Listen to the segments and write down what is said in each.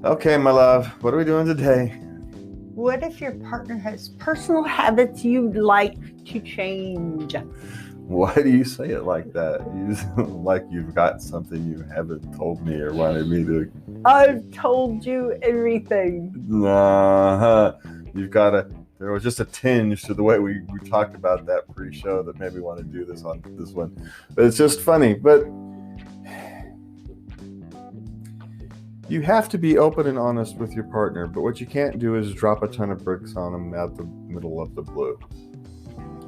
Okay, my love, what are we doing today? What if your partner has personal habits you'd like to change? Why do you say it like that? Like you've got something you haven't told me or wanted me to. I've told you everything. Nah, you've got to. There was just a tinge to the way we talked about that pre-show that made me want to do this on this one. But it's just funny. But you have to be open and honest with your partner. But what you can't do is drop a ton of bricks on them out the middle of the blue.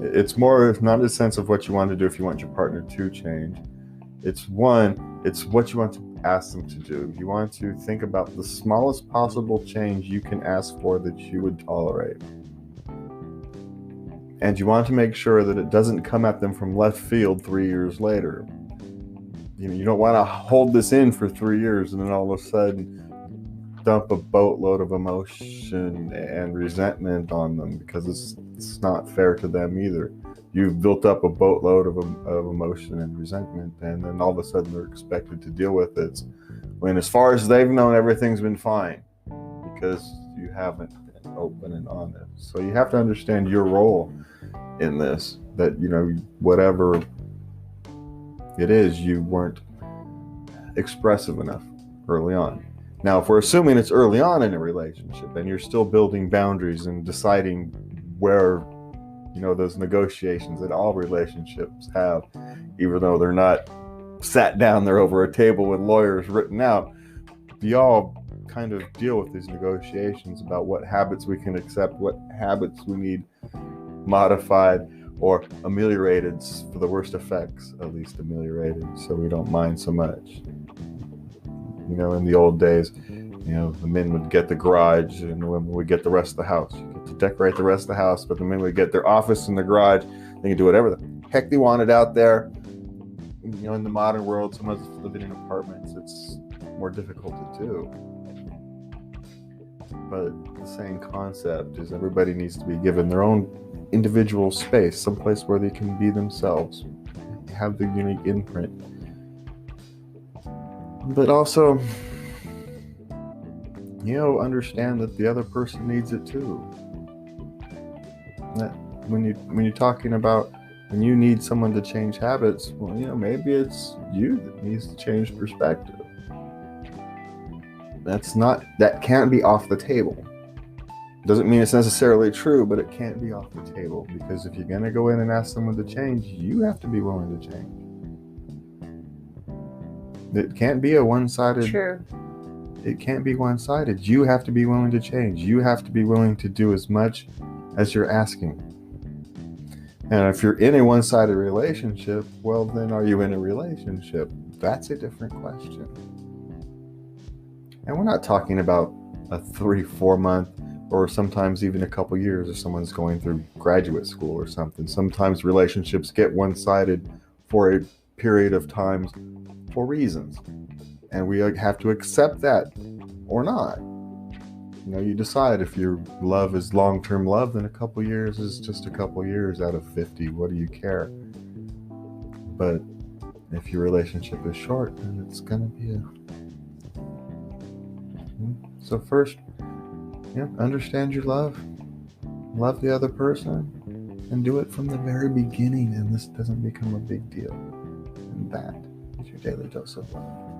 It's more not a sense of what you want to do if you want your partner to change. It's what you want to ask them to do. You want to think about the smallest possible change you can ask for that you would tolerate. And you want to make sure that it doesn't come at them from left field 3 years later. You don't want to hold this in for 3 years and then all of a sudden dump a boatload of emotion and resentment on them, because it's not fair to them either. You've built up a boatload of emotion and resentment, and then all of a sudden they're expected to deal with it when, as far as they've known, everything's been fine because you haven't been open and honest. So you have to understand your role in this, that whatever it is, you weren't expressive enough early on. Now, if we're assuming it's early on in a relationship and you're still building boundaries and deciding where, those negotiations that all relationships have, even though they're not sat down there over a table with lawyers written out, we all kind of deal with these negotiations about what habits we can accept, what habits we need modified or ameliorated, for the worst effects, at least ameliorated, so we don't mind so much. In the old days, the men would get the garage and the women would get the rest of the house. You get to decorate the rest of the house, but the men would get their office in the garage. They could do whatever the heck they wanted out there. In the modern world, someone's living in apartments. It's more difficult to do. But the same concept is everybody needs to be given their own individual space, someplace where they can be themselves, have their unique imprint. But also, understand that the other person needs it too. That when you're talking about when you need someone to change habits, well, maybe it's you that needs to change perspective. That can't be off the table. Doesn't mean it's necessarily true, but it can't be off the table, because if you're going to go in and ask someone to change, you have to be willing to change. It can't be a one-sided. True. It can't be one-sided. You have to be willing to change. You have to be willing to do as much as you're asking. And if you're in a one-sided relationship, well, then are you in a relationship? That's a different question. And we're not talking about a 3-4 month or sometimes even a couple years if someone's going through graduate school or something. Sometimes relationships get one-sided for a period of time for reasons. And we have to accept that or not. You decide if your love is long-term love, then a couple years is just a couple years out of 50. What do you care? But if your relationship is short, then it's going to be So first, understand your love the other person, and do it from the very beginning, and this doesn't become a big deal. And that is your daily dose of love.